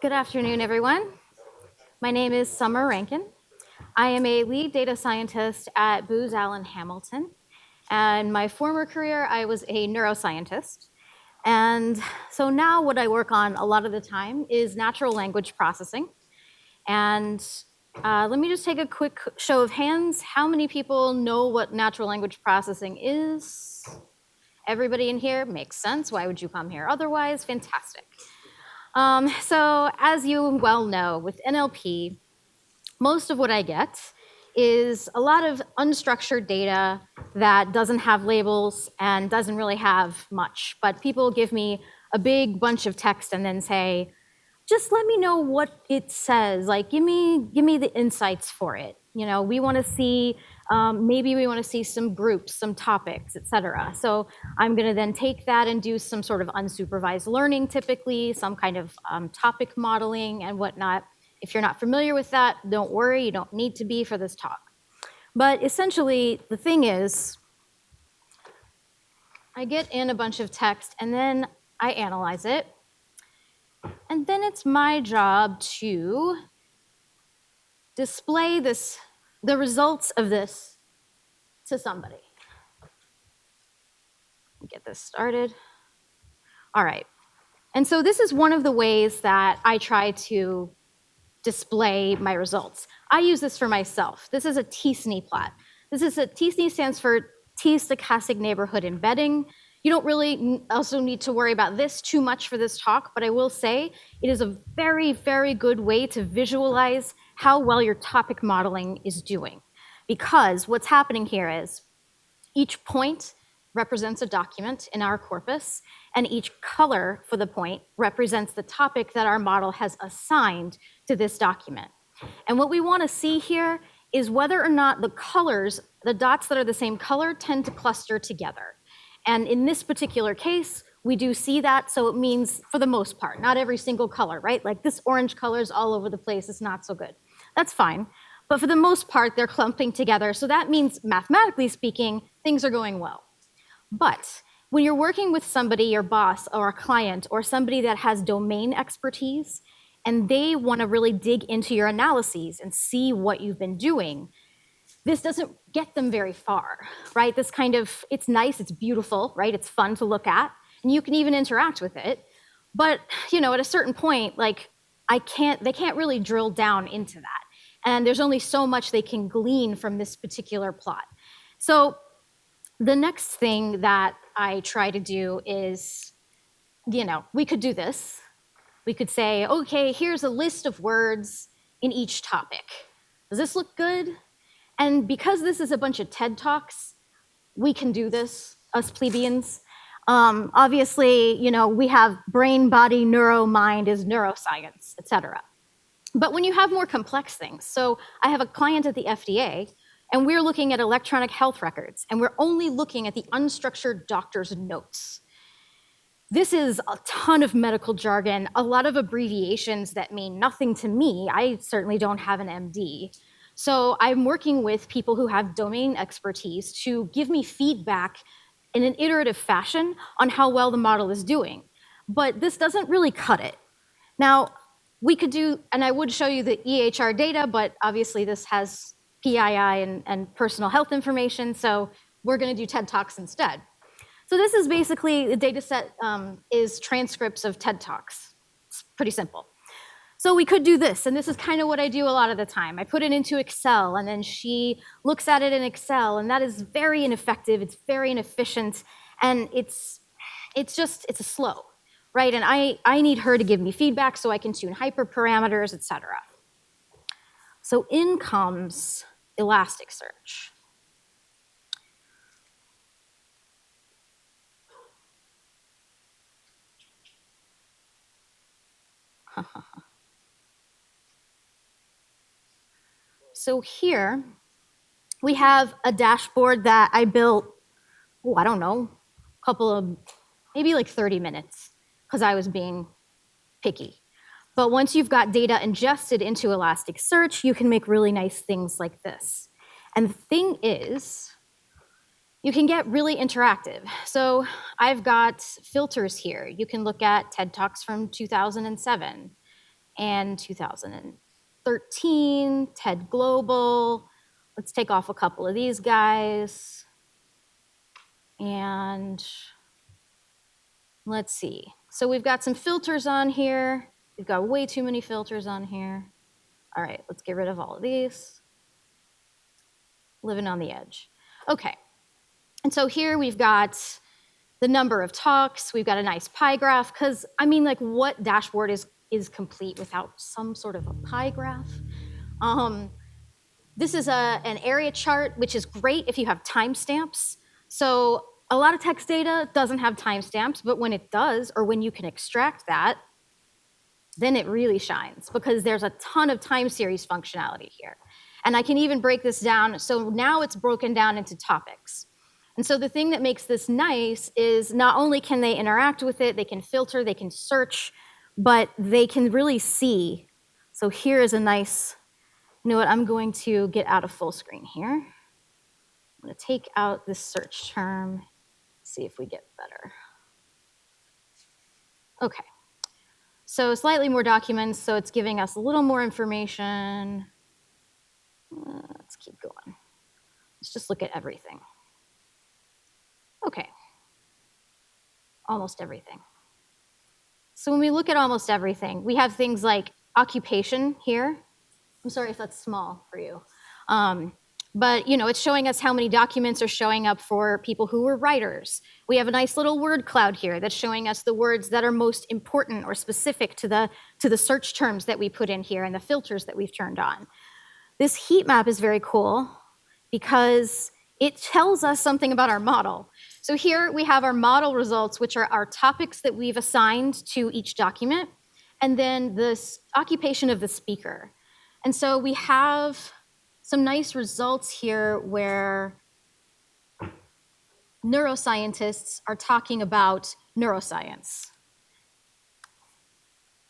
Good afternoon, everyone. My name is Summer Rankin. I am a lead data scientist at Booz Allen Hamilton. And my former career, I was a neuroscientist. And so now what I work on a lot of the time is natural language processing. And let me just take a quick show of hands. How many people know what natural language processing is? Everybody in here? Makes sense. Why would you come here otherwise? Fantastic. So as you well know, with NLP, most of what I get is a lot of unstructured data that doesn't have labels and doesn't really have much. But people give me a big bunch of text and then say, just let me know what it says. Like, give me the insights for it. You know, we want to see, maybe we want to see some groups, some topics, etc. So I'm going to then take that and do some sort of unsupervised learning, typically, some kind of topic modeling and whatnot. If you're not familiar with that, don't worry, you don't need to be for this talk. But essentially, the thing is, I get in a bunch of text and then I analyze it. And then it's my job to display the results of this to somebody. Get this started. All right. And so this is one of the ways that I try to display my results. I use this for myself. This is a t-SNE plot. t-SNE stands for T-stochastic neighborhood embedding. You don't really also need to worry about this too much for this talk, but I will say it is a very, very good way to visualize how well your topic modeling is doing. Because what's happening here is each point represents a document in our corpus, and each color for the point represents the topic that our model has assigned to this document. And what we want to see here is whether or not the colors, the dots that are the same color, tend to cluster together. And in this particular case, we do see that, so it means, for the most part, not every single color, right? Like this orange color is all over the place, it's not so good. That's fine. But for the most part, they're clumping together, so that means, mathematically speaking, things are going well. But when you're working with somebody, your boss or a client or somebody that has domain expertise, and they want to really dig into your analyses and see what you've been doing, this doesn't get them very far, right? This kind of, it's nice, it's beautiful, right? It's fun to look at, and you can even interact with it. But, you know, at a certain point, like, they can't really drill down into that. And there's only so much they can glean from this particular plot. So the next thing that I try to do is, you know, we could do this. We could say, okay, here's a list of words in each topic. Does this look good? And because this is a bunch of TED Talks, we can do this, us plebeians. Obviously, you know, we have brain, body, neuro, mind is neuroscience, et cetera. But when you have more complex things, so I have a client at the FDA, and we're looking at electronic health records, and we're only looking at the unstructured doctor's notes. This is a ton of medical jargon, a lot of abbreviations that mean nothing to me. I certainly don't have an MD. So I'm working with people who have domain expertise to give me feedback in an iterative fashion on how well the model is doing. But this doesn't really cut it. Now, we could do, and I would show you the EHR data, but obviously this has PII and personal health information, so we're going to do TED Talks instead. So this is basically, the data set is transcripts of TED Talks. It's pretty simple. So we could do this, and this is kind of what I do a lot of the time. I put it into Excel, and then she looks at it in Excel, and that is very ineffective, it's very inefficient, and it's slow, right? And I need her to give me feedback so I can tune hyperparameters, et cetera. So in comes Elasticsearch. So here we have a dashboard that I built, I don't know, a couple of, maybe like 30 minutes, because I was being picky. But once you've got data ingested into Elasticsearch, you can make really nice things like this. And the thing is, you can get really interactive. So I've got filters here. You can look at TED Talks from 2007. and 2013, TED Global. Let's take off a couple of these guys. And let's see. So we've got some filters on here. We've got way too many filters on here. All right, let's get rid of all of these. Living on the edge. Okay, and so here we've got the number of talks. We've got a nice pie graph, because I mean, like, what dashboard is complete without some sort of a pie graph? This is an area chart, which is great if you have timestamps. So a lot of text data doesn't have timestamps, but when it does, or when you can extract that, then it really shines, because there's a ton of time series functionality here. And I can even break this down. So now it's broken down into topics. And so the thing that makes this nice is not only can they interact with it, they can filter, they can search, but they can really see. So here is a nice, you know what, I'm going to get out of full screen here. I'm going to take out this search term, see if we get better. Okay. So slightly more documents, so it's giving us a little more information. Let's keep going. Let's just look at everything. Okay. Almost everything. So when we look at almost everything, we have things like occupation here. I'm sorry if that's small for you. But you know, it's showing us how many documents are showing up for people who were writers. We have a nice little word cloud here that's showing us the words that are most important or specific to the search terms that we put in here and the filters that we've turned on. This heat map is very cool because it tells us something about our model. So here we have our model results, which are our topics that we've assigned to each document, and then this occupation of the speaker. And so we have some nice results here where neuroscientists are talking about neuroscience,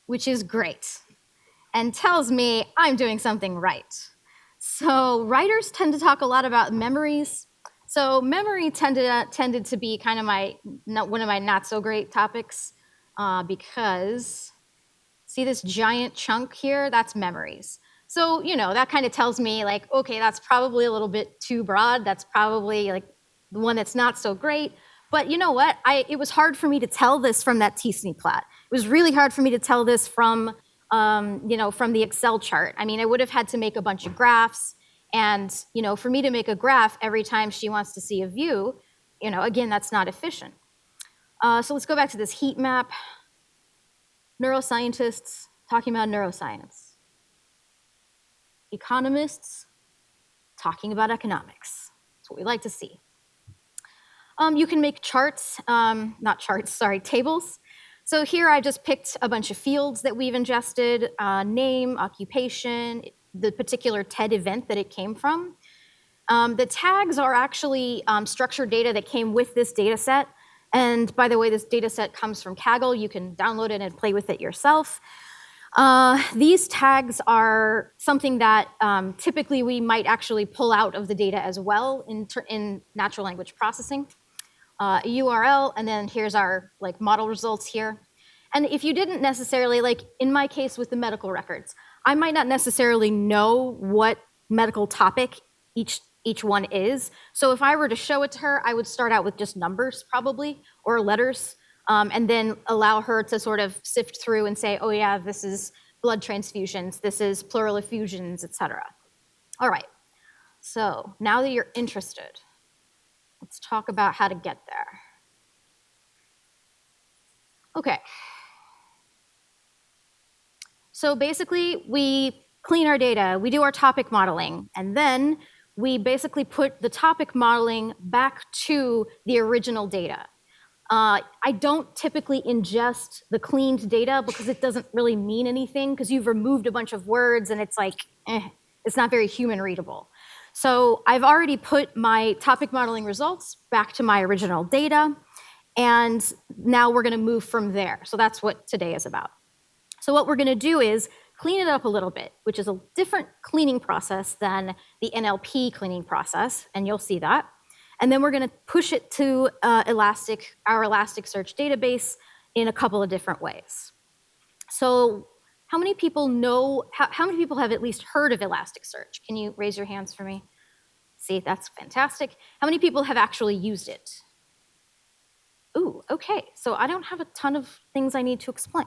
which is great and tells me I'm doing something right. So writers tend to talk a lot about memories. So memory tended to be kind of one of my not so great topics, because see this giant chunk here? That's memories. So, you know, that kind of tells me, like, okay, that's probably a little bit too broad. That's probably like the one that's not so great. But you know what? It was hard for me to tell this from that t-SNE plot. It was really hard for me to tell this from, you know, from the Excel chart. I mean, I would have had to make a bunch of graphs. And, you know, for me to make a graph every time she wants to see a view, you know, again, that's not efficient. So let's go back to this heat map. Neuroscientists talking about neuroscience. Economists talking about economics. That's what we like to see. You can make charts, tables. So here I just picked a bunch of fields that we've ingested, name, occupation, the particular TED event that it came from. The tags are actually structured data that came with this data set. And by the way, this data set comes from Kaggle. You can download it and play with it yourself. These tags are something that typically we might actually pull out of the data as well in natural language processing. A URL, and then here's our like model results here. And if you didn't necessarily, like in my case with the medical records, I might not necessarily know what medical topic each one is. So if I were to show it to her, I would start out with just numbers probably, or letters, and then allow her to sort of sift through and say, oh yeah, this is blood transfusions, this is pleural effusions, etc. All right, so now that you're interested, let's talk about how to get there. Okay. So basically, we clean our data, we do our topic modeling, and then we basically put the topic modeling back to the original data. I don't typically ingest the cleaned data because it doesn't really mean anything, because you've removed a bunch of words and it's like, it's not very human readable. So I've already put my topic modeling results back to my original data, and now we're gonna move from there. So that's what today is about. So what we're gonna do is clean it up a little bit, which is a different cleaning process than the NLP cleaning process, and you'll see that. And then we're gonna push it to our Elasticsearch database in a couple of different ways. So How many people know, how many people have at least heard of Elasticsearch? Can you raise your hands for me? See, that's fantastic. How many people have actually used it? Ooh, okay, so I don't have a ton of things I need to explain.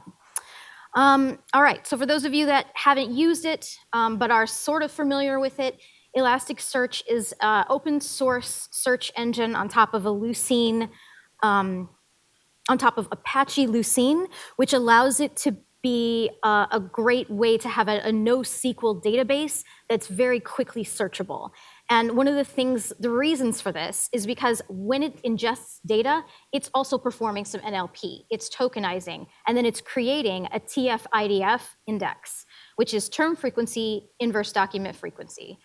All right, so for those of you that haven't used it, but are sort of familiar with it, Elasticsearch is an open source search engine on top of a Lucene, on top of Apache Lucene, which allows it to be a great way to have a NoSQL database that's very quickly searchable. And one of the things, the reasons for this is because when it ingests data, it's also performing some NLP. It's tokenizing, and then it's creating a TF-IDF index, which is term frequency, inverse document frequency.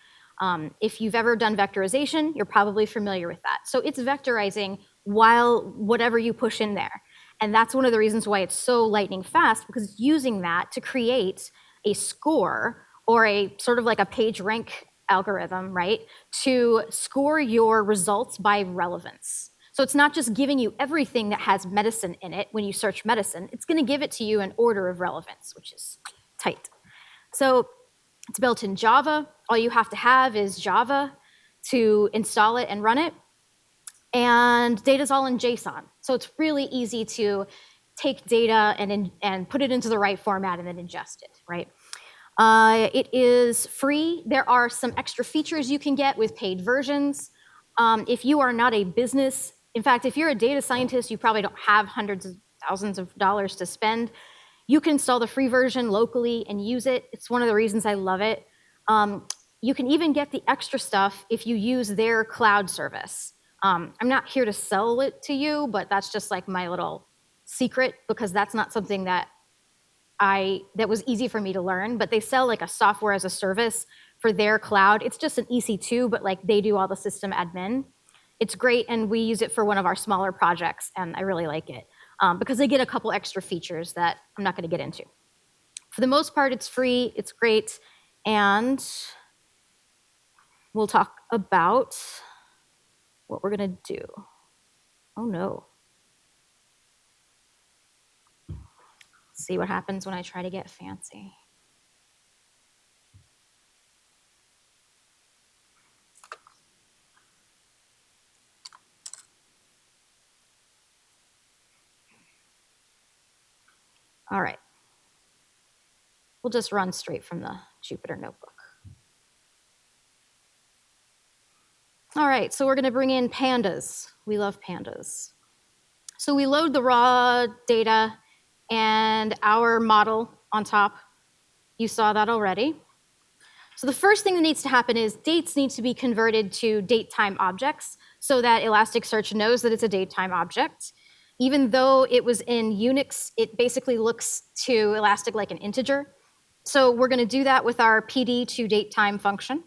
If you've ever done vectorization, you're probably familiar with that. So it's vectorizing while whatever you push in there. And that's one of the reasons why it's so lightning fast, because it's using that to create a score or a sort of like a page rank algorithm, right? To score your results by relevance. So it's not just giving you everything that has medicine in it when you search medicine, it's gonna give it to you in order of relevance, which is tight. So it's built in Java. All you have to have is Java to install it and run it. And data's all in JSON. So it's really easy to take data and put it into the right format and then ingest it, right? It is free. There are some extra features you can get with paid versions. If you are not a business, in fact, if you're a data scientist, you probably don't have hundreds of thousands of dollars to spend. You can install the free version locally and use it. It's one of the reasons I love it. You can even get the extra stuff if you use their cloud service. I'm not here to sell it to you, but that's just like my little secret, because that's not something that was easy for me to learn. But they sell like a software as a service for their cloud. It's just an EC2, but like they do all the system admin. It's great, and we use it for one of our smaller projects, and I really like it because they get a couple extra features that I'm not going to get into. For the most part, it's free, it's great, and we'll talk about what we're going to do. Oh no. See what happens when I try to get fancy. All right. We'll just run straight from the Jupyter notebook. All right, so we're going to bring in pandas. We love pandas. So we load the raw data and our model on top. You saw that already. So the first thing that needs to happen is dates need to be converted to date-time objects so that Elasticsearch knows that it's a date-time object. Even though it was in Unix, it basically looks to Elastic like an integer. So we're going to do that with our PD to date-time function.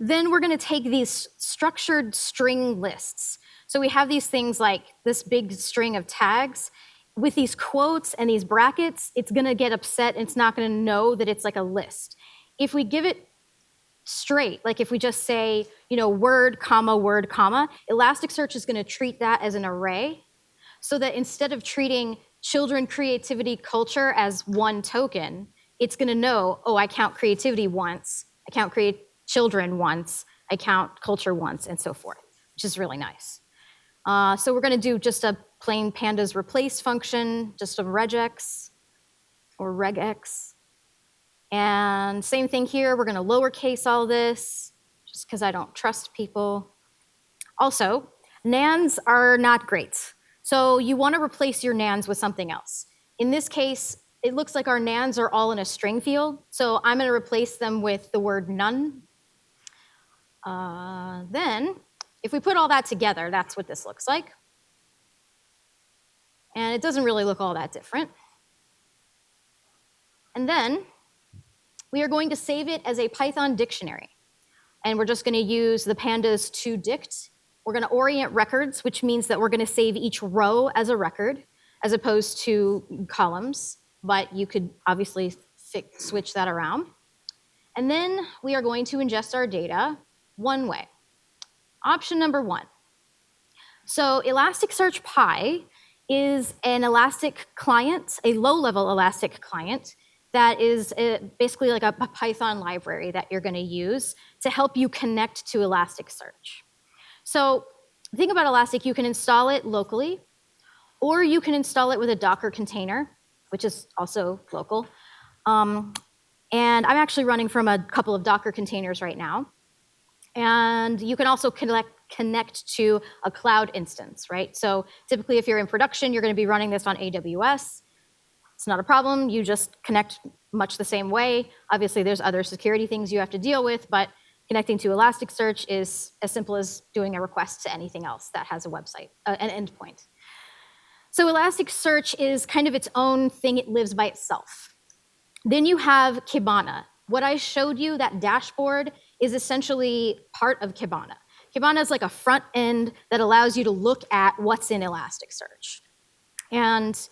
Then we're going to take these structured string lists. So we have these things like this big string of tags. With these quotes and these brackets, it's going to get upset and it's not going to know that it's like a list. If we give it straight, like if we just say, word, comma, Elasticsearch is going to treat that as an array, so that instead of treating children, creativity, culture as one token, it's going to know, oh, I count creativity once, I count children once, I count culture once, and so forth, which is really nice. So we're going to do just a plain pandas replace function, just a regex or regex. And same thing here, we're going to lowercase all this just because I don't trust people. Also, nans are not great. So you want to replace your nans with something else. In this case, it looks like our nans are all in a string field. So I'm going to replace them with the word none. Then, if we put all that together, that's what this looks like. And it doesn't really look all that different. And then, we are going to save it as a Python dictionary. And we're just going to use the pandas to dict. We're going to orient records, which means that we're going to save each row as a record, as opposed to columns. But you could obviously switch that around. And then we are going to ingest our data one way. Option number one. So Elasticsearch Pi is an Elastic client, a low-level Elastic client that is basically like a Python library that you're going to use to help you connect to Elasticsearch. So the thing about Elastic, you can install it locally, or you can install it with a Docker container, which is also local. And I'm actually running from a couple of Docker containers right now. And you can also connect to a cloud instance, right? So typically if you're in production, you're going to be running this on AWS. It's not a problem. You just connect much the same way. Obviously, there's other security things you have to deal with, but connecting to Elasticsearch is as simple as doing a request to anything else that has a website, an endpoint. So Elasticsearch is kind of its own thing. It lives by itself. Then you have Kibana. What I showed you, that dashboard, is essentially part of Kibana. Kibana is like a front end that allows you to look at what's in Elasticsearch. And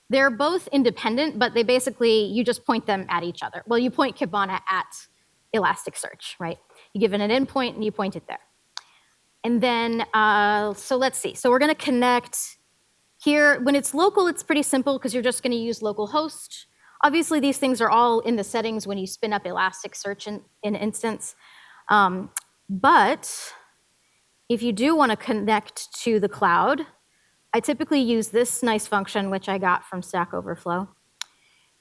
they're both independent, but they basically, you just point them at each other. Well, you point Kibana at Elasticsearch, right? You give it an endpoint and you point it there. And then, so let's see. So we're going to connect here. When it's local, it's pretty simple because you're just going to use localhost. Obviously, these things are all in the settings when you spin up Elasticsearch in an instance. But if you do want to connect to the cloud, I typically use this nice function, which I got from Stack Overflow.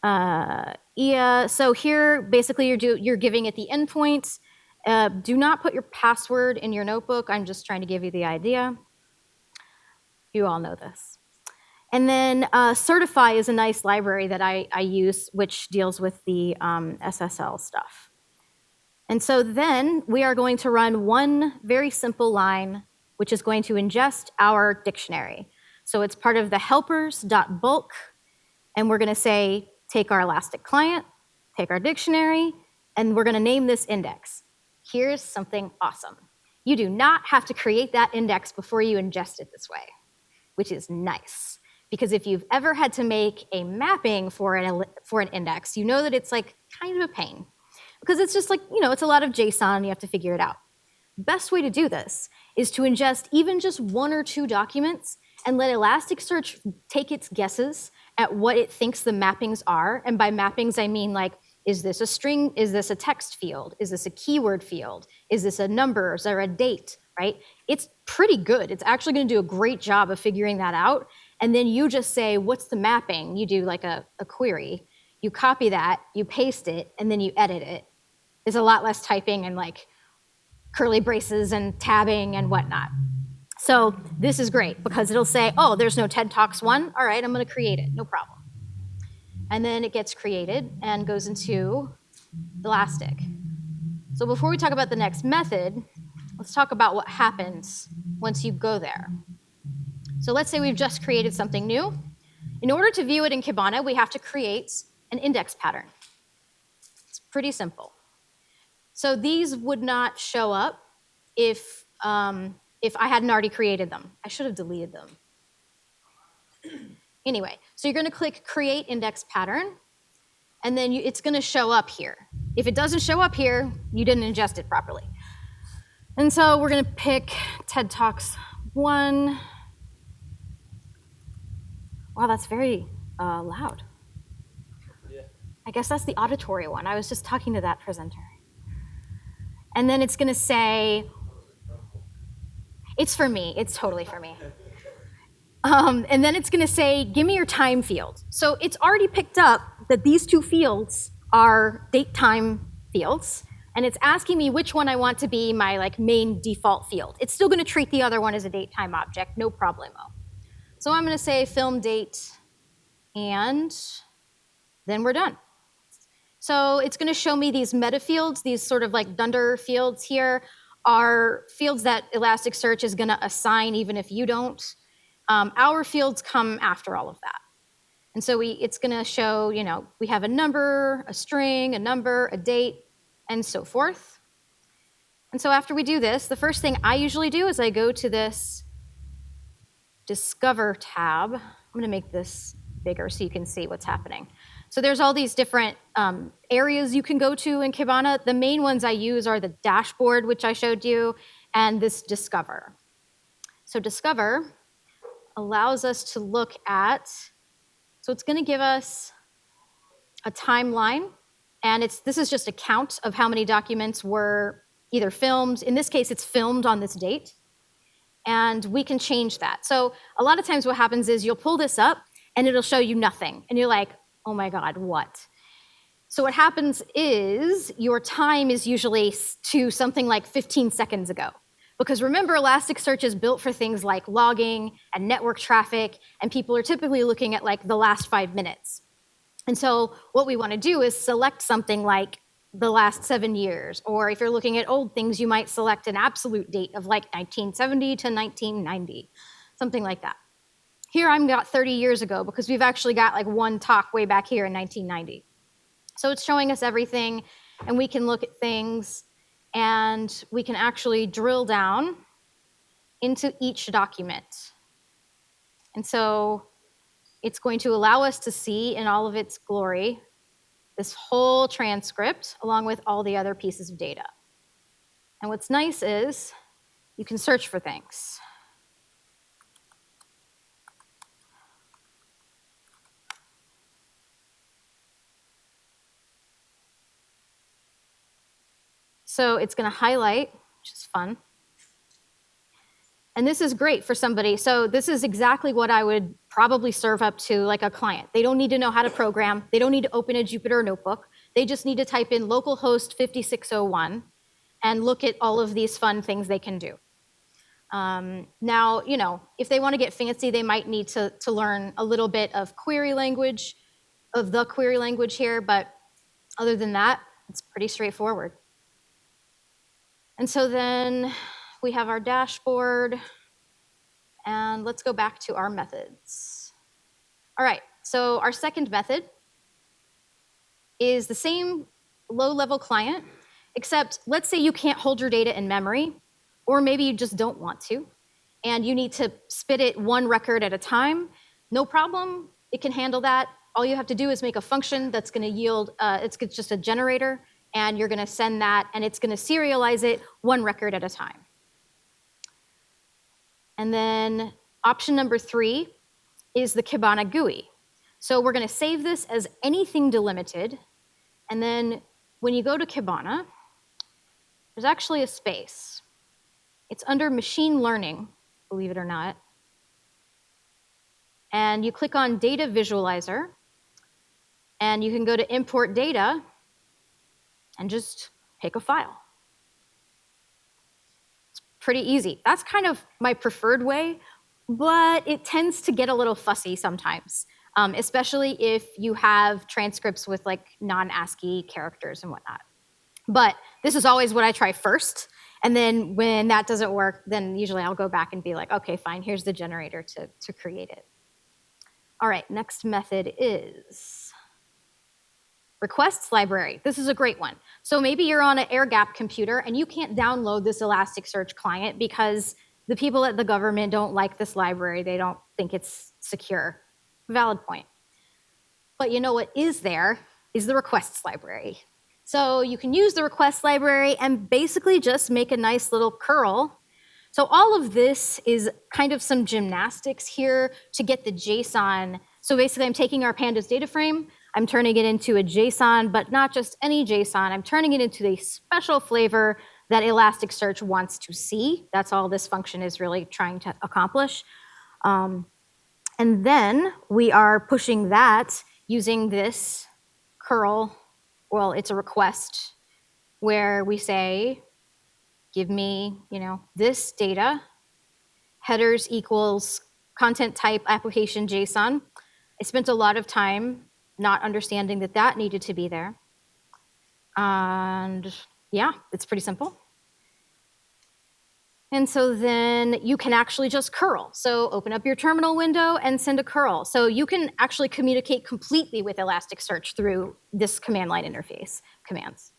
So here, basically, you're giving it the endpoint. Do not put your password in your notebook. I'm just trying to give you the idea. You all know this. And then Certify is a nice library that I use, which deals with the SSL stuff. And so then we are going to run one very simple line, which is going to ingest our dictionary. So it's part of the helpers.bulk, and we're going to say, take our Elastic client, take our dictionary, and we're going to name this index. Here's something awesome. You do not have to create that index before you ingest it this way, which is nice. Because if you've ever had to make a mapping for an index, you know that it's like kind of a pain. Because it's just like, it's a lot of JSON, you have to figure it out. Best way to do this is to ingest even just one or two documents and let Elasticsearch take its guesses at what it thinks the mappings are. And by mappings, I mean like, is this a string? Is this a text field? Is this a keyword field? Is this a number? Is there a date, right? It's pretty good. It's actually going to do a great job of figuring that out. And then you just say, what's the mapping? You do like a query. You copy that, you paste it, and then you edit it. There's a lot less typing and like curly braces and tabbing and whatnot. So this is great because it'll say, oh, there's no TED Talks 1. All right, I'm going to create it. No problem. And then it gets created and goes into Elastic. So before we talk about the next method, let's talk about what happens once you go there. So let's say we've just created something new. In order to view it in Kibana, we have to create an index pattern. It's pretty simple. So these would not show up if I hadn't already created them. I should have deleted them. Anyway, so you're going to click Create Index Pattern, and then it's going to show up here. If it doesn't show up here, you didn't ingest it properly. And so we're going to pick TED Talks 1. Wow, that's very loud. Yeah. I guess that's the auditory one. I was just talking to that presenter. And then it's going to say, it's for me. It's totally for me. And then it's going to say, give me your time field. So it's already picked up that these two fields are date time fields. And it's asking me which one I want to be my like main default field. It's still going to treat the other one as a date time object, no problemo. So I'm going to say film date, and then we're done. So it's going to show me these meta fields, these sort of like dunder fields here are fields that Elasticsearch is going to assign even if you don't. Our fields come after all of that. And so it's going to show, we have a number, a string, a number, a date, and so forth. And so after we do this, the first thing I usually do is I go to this Discover tab. I'm going to make this bigger so you can see what's happening. So there's all these different areas you can go to in Kibana. The main ones I use are the dashboard, which I showed you, and this Discover. So Discover, allows us to look at, so it's going to give us a timeline, and this is just a count of how many documents were either filmed. In this case, it's filmed on this date, and we can change that. So a lot of times what happens is you'll pull this up, and it'll show you nothing, and you're like, oh my God, what? So what happens is your time is usually to something like 15 seconds ago. Because remember, Elasticsearch is built for things like logging and network traffic, and people are typically looking at like the last 5 minutes. And so what we want to do is select something like the last 7 years, or if you're looking at old things, you might select an absolute date of like 1970 to 1990, something like that. Here I'm got 30 years ago because we've actually got like one talk way back here in 1990. So it's showing us everything, and we can look at things, and we can actually drill down into each document. And so it's going to allow us to see in all of its glory this whole transcript along with all the other pieces of data. And what's nice is you can search for things. So it's going to highlight, which is fun. And this is great for somebody. So this is exactly what I would probably serve up to like a client. They don't need to know how to program. They don't need to open a Jupyter notebook. They just need to type in localhost 5601 and look at all of these fun things they can do. Now, you know, if they want to get fancy, they might need to learn a little bit of query language, of the query language here, but other than that, it's pretty straightforward. And so then we have our dashboard, and let's go back to our methods. All right, so our second method is the same low-level client, except let's say you can't hold your data in memory, or maybe you just don't want to, and you need to spit it one record at a time. No problem, it can handle that. All you have to do is make a function that's going to yield, it's just a generator, and you're going to send that, and it's going to serialize it one record at a time. And then option number 3 is the Kibana GUI. So we're going to save this as anything delimited, and then when you go to Kibana, there's actually a space. It's under machine learning, believe it or not. And you click on Data Visualizer, and you can go to Import Data and just pick a file. It's pretty easy. That's kind of my preferred way, but it tends to get a little fussy sometimes, especially if you have transcripts with like non-ASCII characters and whatnot. But this is always what I try first. And then when that doesn't work, then usually I'll go back and be like, okay, fine, here's the generator to create it. All right, next method is requests library. This is a great one. So maybe you're on an air-gapped computer and you can't download this Elasticsearch client because the people at the government don't like this library. They don't think it's secure. Valid point. But you know what is there is the requests library. So you can use the request library and basically just make a nice little curl. So all of this is kind of some gymnastics here to get the JSON. So basically I'm taking our pandas data frame, I'm turning it into a JSON, but not just any JSON, I'm turning it into a special flavor that Elasticsearch wants to see. That's all this function is really trying to accomplish. And then we are pushing that using this curl. Well, it's a request where we say, give me, this data, headers equals content type application JSON. I spent a lot of time not understanding that that needed to be there. And yeah, it's pretty simple. And so then you can actually just curl. So open up your terminal window and send a curl. So you can actually communicate completely with Elasticsearch through this command line interface commands.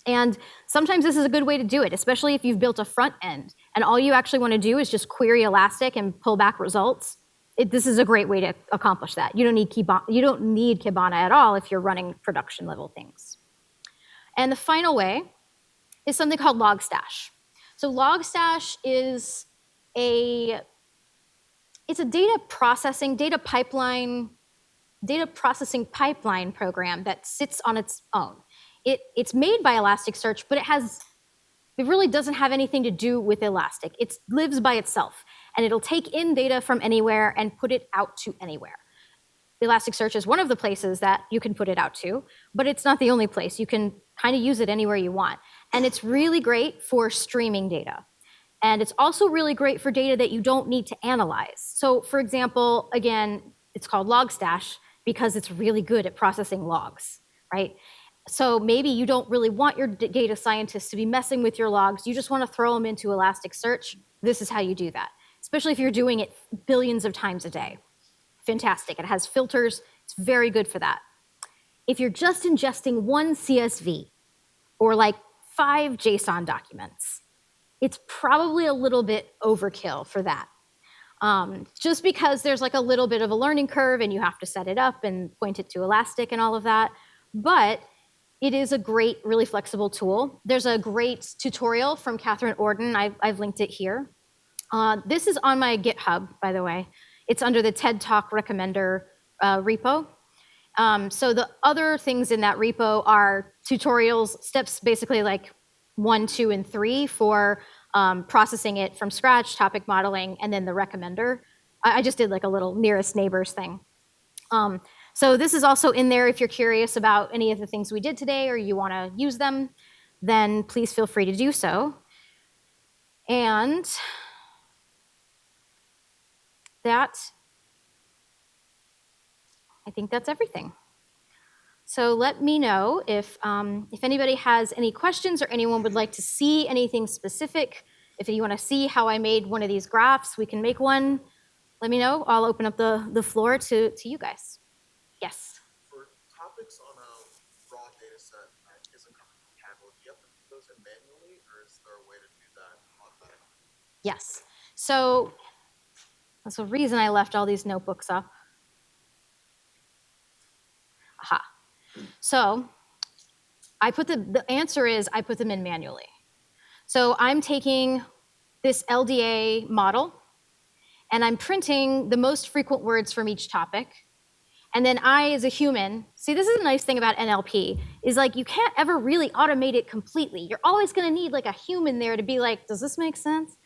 And sometimes this is a good way to do it, especially if you've built a front end and all you actually want to do is just query Elastic and pull back results. This is a great way to accomplish that. You don't need Kibana at all if you're running production level things. And the final way is something called Logstash. So Logstash is it's a data processing pipeline program that sits on its own. It's made by Elasticsearch, but it really doesn't have anything to do with Elastic. It lives by itself, and it'll take in data from anywhere and put it out to anywhere. Elasticsearch is one of the places that you can put it out to, but it's not the only place. You can kind of use it anywhere you want. And it's really great for streaming data. And it's also really great for data that you don't need to analyze. So for example, again, it's called Logstash because it's really good at processing logs, right? So maybe you don't really want your data scientists to be messing with your logs. You just want to throw them into Elasticsearch. This is how you do that, especially if you're doing it billions of times a day. Fantastic. It has filters. It's very good for that. If you're just ingesting one CSV or like 5 JSON documents, it's probably a little bit overkill for that. Just because there's like a little bit of a learning curve and you have to set it up and point it to Elastic and all of that. But it is a great, really flexible tool. There's a great tutorial from Catherine Orden. I've linked it here. This is on my GitHub, by the way. It's under the TED Talk Recommender repo. So the other things in that repo are tutorials, steps basically like 1, 2, and 3 for processing it from scratch, topic modeling, and then the recommender. I just did like a little nearest neighbors thing. So this is also in there if you're curious about any of the things we did today or you want to use them, then please feel free to do so. And I think that's everything. So let me know if anybody has any questions or anyone would like to see anything specific. If you want to see how I made one of these graphs, we can make one. Let me know. I'll open up the floor to you guys. Yes? For topics on a raw data set that isn't coming from Kaggle, do you have to put those in manually, or is there a way to do that automatically? Yes. So that's the reason I left all these notebooks up. Aha. So the answer is I put them in manually. So I'm taking this LDA model and I'm printing the most frequent words from each topic. And then I, as a human, see, this is a nice thing about NLP, is like you can't ever really automate it completely. You're always gonna need like a human there to be like, does this make sense?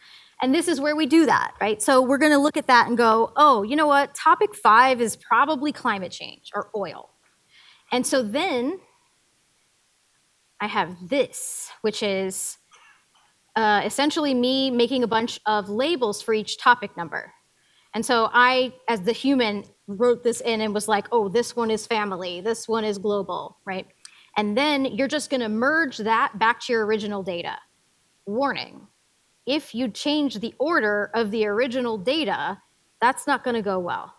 And this is where we do that, right? So we're gonna look at that and go, oh, you know what? Topic 5 is probably climate change or oil. And so then I have this, which is essentially me making a bunch of labels for each topic number. And so I, as the human, wrote this in and was like, oh, this one is family, this one is global, right? And then you're just gonna merge that back to your original data. Warning, if you change the order of the original data, that's not gonna go well,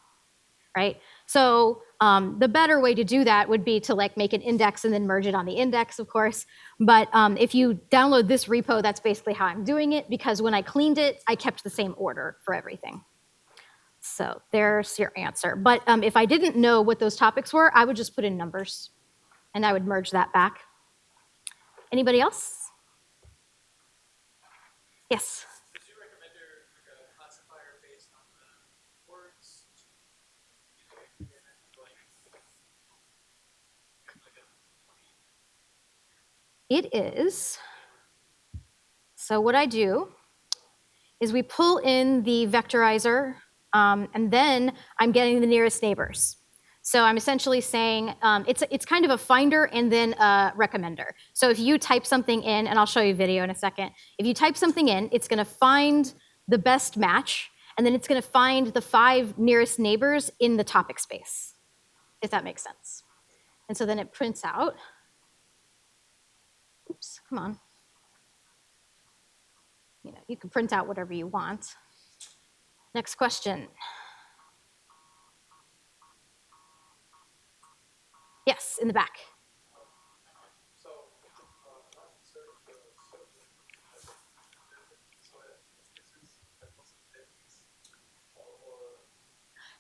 right? So the better way to do that would be to like make an index and then merge it on the index, of course. But if you download this repo, that's basically how I'm doing it, because when I cleaned it, I kept the same order for everything. So there's your answer. But if I didn't know what those topics were, I would just put in numbers and I would merge that back. Anybody else? Yes? Does your recommender like a classifier based on the words? It is. So what I do is we pull in the vectorizer, and then I'm getting the nearest neighbors. So I'm essentially saying it's kind of a finder and then a recommender. So if you type something in, and I'll show you a video in a second, if you type something in, it's gonna find the best match, and then it's gonna find the 5 nearest neighbors in the topic space, if that makes sense. And so then it prints out. Oops, come on. You know, you can print out whatever you want. Next question. Yes, in the back.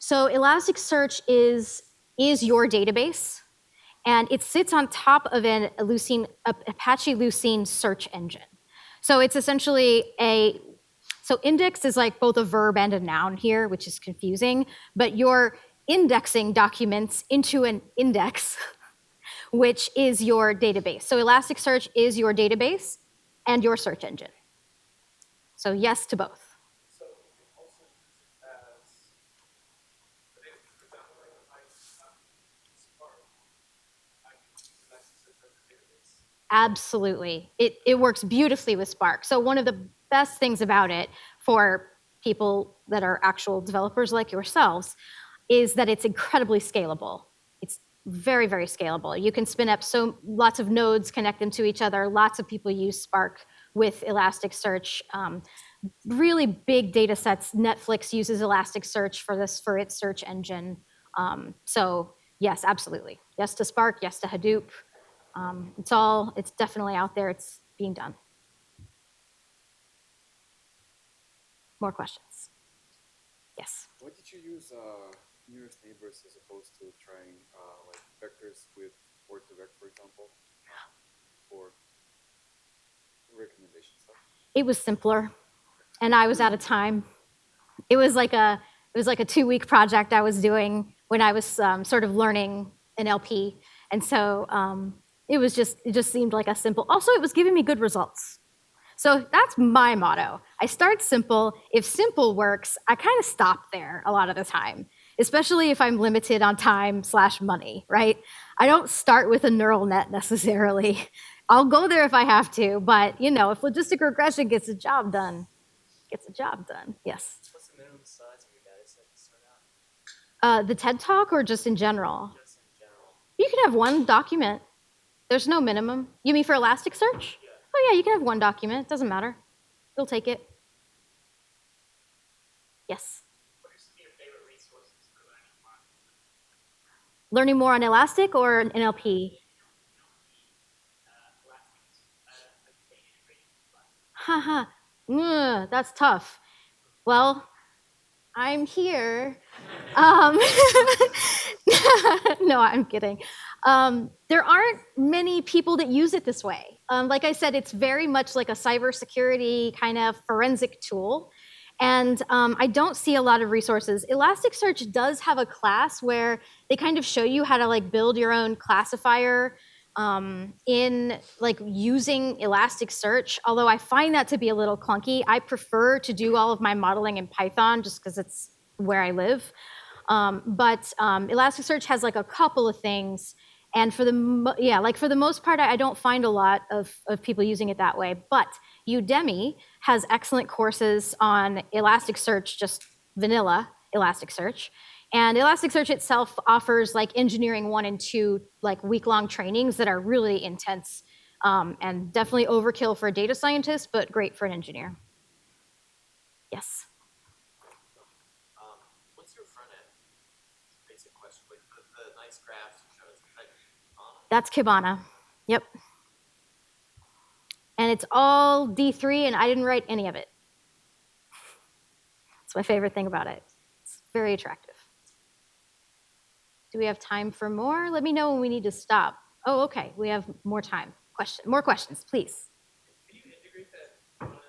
So Elasticsearch is your database, and it sits on top of an Apache Lucene search engine. So it's essentially So index is like both a verb and a noun here, which is confusing, but you're indexing documents into an index, which is your database. So Elasticsearch is your database and your search engine. So yes to both. So you can also use it as, for example, like if I Spark, I can use Elasticsearch as a database. Absolutely. It works beautifully with Spark. So one of the best things about it for people that are actual developers like yourselves is that it's incredibly scalable. It's very, very scalable. You can spin up so lots of nodes, connect them to each other. Lots of people use Spark with Elasticsearch. Really big data sets. Netflix uses Elasticsearch for this, for its search engine. So yes, absolutely. Yes to Spark, yes to Hadoop. It's definitely out there. It's being done. More questions? Yes. Why did you use nearest neighbors as opposed to trying like vectors with word2vec, for example, for recommendation stuff? It was simpler, and I was out of time. It was like a 2-week project I was doing when I was sort of learning NLP, and so it just seemed like a simple. Also, it was giving me good results. So that's my motto. I start simple. If simple works, I kind of stop there a lot of the time, especially if I'm limited on time/money, right? I don't start with a neural net necessarily. I'll go there if I have to, but if logistic regression gets the job done, yes. What's the minimum size of your data set to start out? The TED Talk or just in general? Just in general. You can have one document. There's no minimum. You mean for Elasticsearch? Yeah. Oh yeah, you can have one document. Doesn't matter. It'll take it. Yes. What are some of your favorite resources for learning more? Learning more on Elastic or NLP? Haha, that's tough. Well, I'm here. No, I'm kidding. There aren't many people that use it this way. Like I said, it's very much like a cybersecurity kind of forensic tool. And I don't see a lot of resources. Elasticsearch does have a class where they kind of show you how to like build your own classifier in like using Elasticsearch, although I find that to be a little clunky. I prefer to do all of my modeling in Python just because it's where I live. But Elasticsearch has like a couple of things, and for the most part, I don't find a lot of people using it that way. But Udemy has excellent courses on Elasticsearch, just vanilla Elasticsearch. And Elasticsearch itself offers like engineering 1 and 2 like week-long trainings that are really intense and definitely overkill for a data scientist, but great for an engineer. Yes. What's your front end? Basic question. Like the nice graphs you showed us. That's Kibana. Yep. And it's all D3, and I didn't write any of it. It's my favorite thing about it. It's very attractive. Do we have time for more? Let me know when we need to stop. Oh, okay. We have more time. More questions, please. Can you integrate that dashboard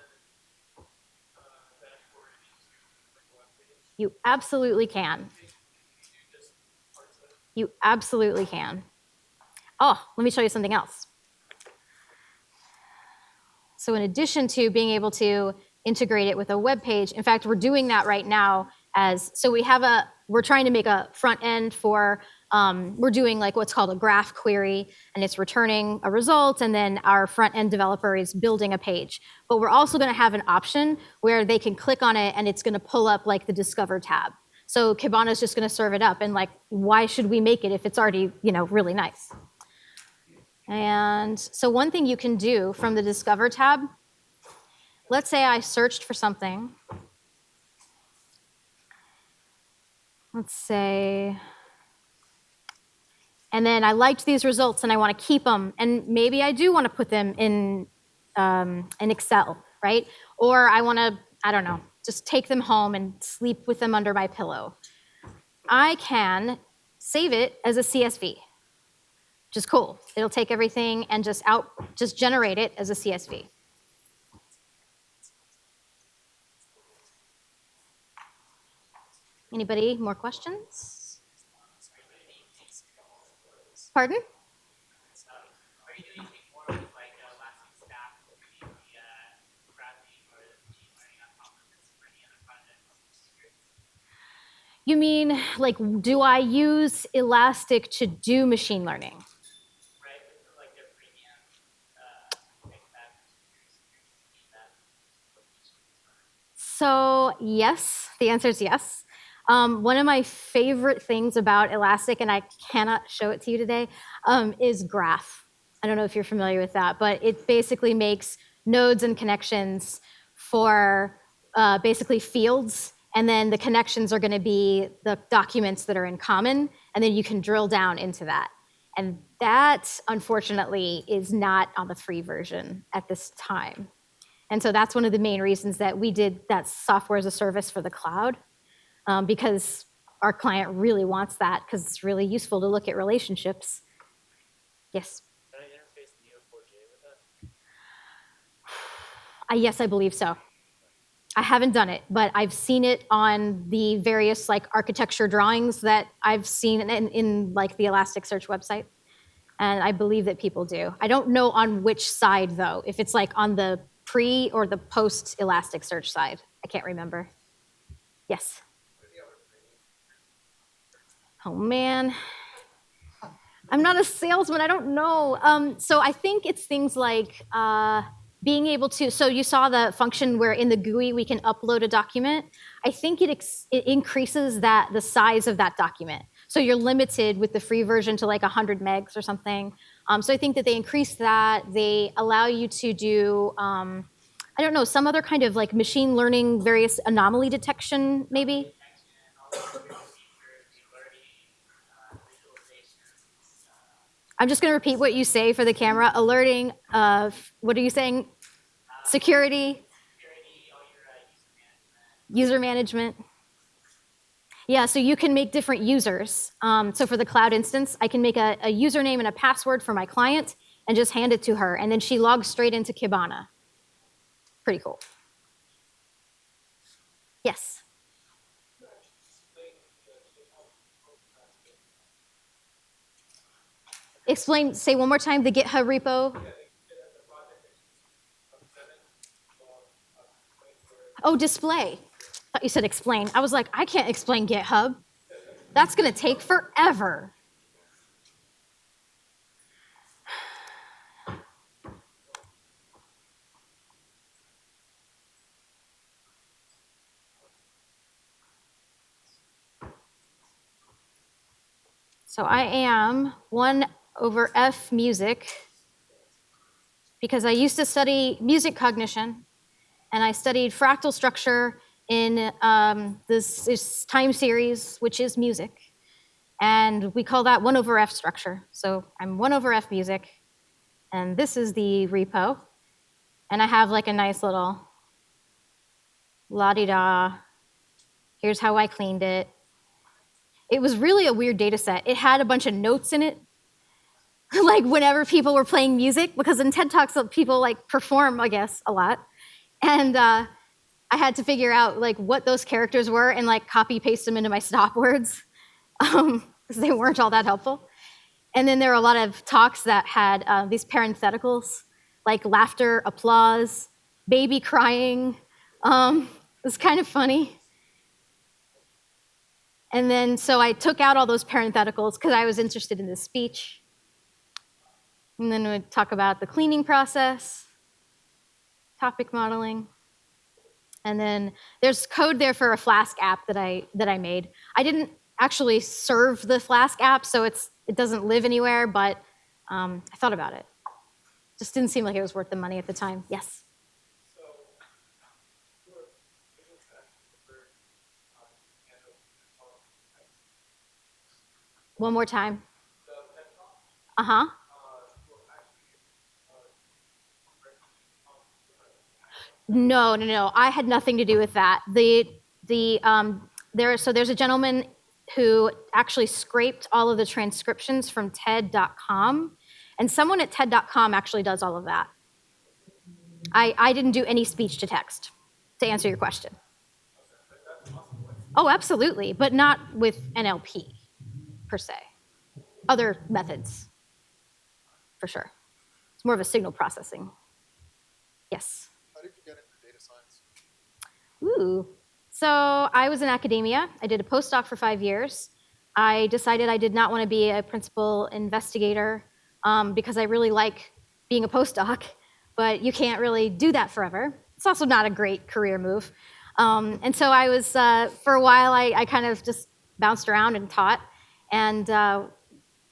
into like a web page? You absolutely can. Can you do just parts of it? You absolutely can. Oh, let me show you something else. So in addition to being able to integrate it with a web page, in fact, we're doing that right now we're trying to make a front end for, we're doing like what's called a graph query, and it's returning a result, and then our front end developer is building a page. But we're also gonna have an option where they can click on it and it's gonna pull up like the Discover tab. So Kibana is just gonna serve it up, and like, why should we make it if it's already, really nice? And so one thing you can do from the Discover tab, let's say I searched for something. Let's say, and then I liked these results and I want to keep them, and maybe I do want to put them in Excel, right? Or I want to, I don't know, just take them home and sleep with them under my pillow. I can save it as a CSV, which is cool. It'll take everything and just generate it as a CSV. Anybody more questions? Pardon? Are you doing anything more with like Elasticsearch, the gravity or the machine learning on top of this for any other projects? You mean, like, do I use Elastic to do machine learning? Right, this is like their premium tech stack. So yes, the answer is yes. One of my favorite things about Elastic, and I cannot show it to you today, is Graph. I don't know if you're familiar with that, but it basically makes nodes and connections for basically fields, and then the connections are going to be the documents that are in common, and then you can drill down into that. And that, unfortunately, is not on the free version at this time. And so that's one of the main reasons that we did that software as a service for the cloud, because our client really wants that, because it's really useful to look at relationships. Yes? Can I interface Neo4j with that? Yes, I believe so. I haven't done it, but I've seen it on the various like architecture drawings that I've seen in like the Elasticsearch website. And I believe that people do. I don't know on which side though, if it's like on the pre or the post Elasticsearch side. I can't remember. Yes? Oh man. I'm not a salesman, I don't know. So I think it's things like being able to, so you saw the function where in the GUI we can upload a document. I think it increases the size of that document. So you're limited with the free version to like 100 megs or something. So I think that they increase that. They allow you to do, I don't know, some other kind of like machine learning, various anomaly detection maybe. I'm just going to repeat what you say for the camera. Alerting of, what are you saying? Security. User management. Yeah, so you can make different users. So for the cloud instance, I can make a username and a password for my client and just hand it to her. And then she logs straight into Kibana. Pretty cool. Yes? Explain, say one more time, the GitHub repo. Oh, display. I thought you said explain. I was like, I can't explain GitHub. That's going to take forever. So I am 1 over F music because I used to study music cognition, and I studied fractal structure in this time series, which is music. And we call that 1 over F structure. So I'm 1 over F music, and this is the repo. And I have like a nice little la-di-da. Here's how I cleaned it. It was really a weird data set. It had a bunch of notes in it, like whenever people were playing music, because in TED Talks, people like perform, I guess, a lot. And I had to figure out like what those characters were and like copy paste them into my stop words, because they weren't all that helpful. And then there were a lot of talks that had these parentheticals, like laughter, applause, baby crying. It was kind of funny. And then, so I took out all those parentheticals because I was interested in the speech. And then we'd talk about the cleaning process, topic modeling. And then there's code there for a Flask app that I made. I didn't actually serve the Flask app, so it doesn't live anywhere, but I thought about it. Just didn't seem like it was worth the money at the time. Yes? One more time. Uh-huh. No. I had nothing to do with that. There's a gentleman who actually scraped all of the transcriptions from TED.com, and someone at TED.com actually does all of that. I didn't do any speech to text, to answer your question. Oh, absolutely, but not with NLP per se. Other methods, for sure. It's more of a signal processing. Yes. How did you get into data science? Ooh. So I was in academia. I did a postdoc for 5 years. I decided I did not want to be a principal investigator because I really like being a postdoc, but you can't really do that forever. It's also not a great career move. And so I was, for a while, I kind of just bounced around and taught and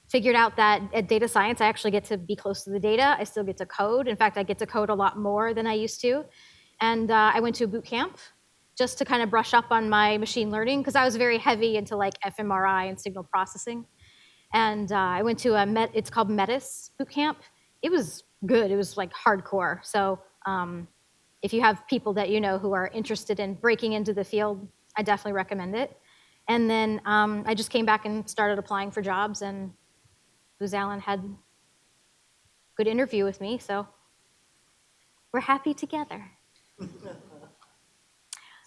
figured out that at data science, I actually get to be close to the data. I still get to code. In fact, I get to code a lot more than I used to. And I went to a boot camp just to kind of brush up on my machine learning because I was very heavy into like fMRI and signal processing. And I went to it's called Metis boot camp. It was good. It was like hardcore. So if you have people that you know who are interested in breaking into the field, I definitely recommend it. And then I just came back and started applying for jobs, and Booz Allen had a good interview with me, so we're happy together.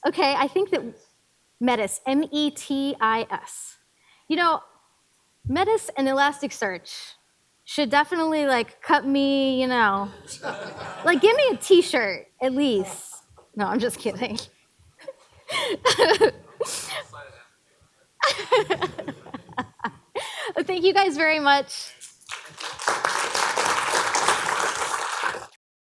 Okay, I think that Metis, M-E-T-I-S. You know, Metis and Elasticsearch should definitely like cut me, you know, like give me a t-shirt at least. No, I'm just kidding. Thank you guys very much.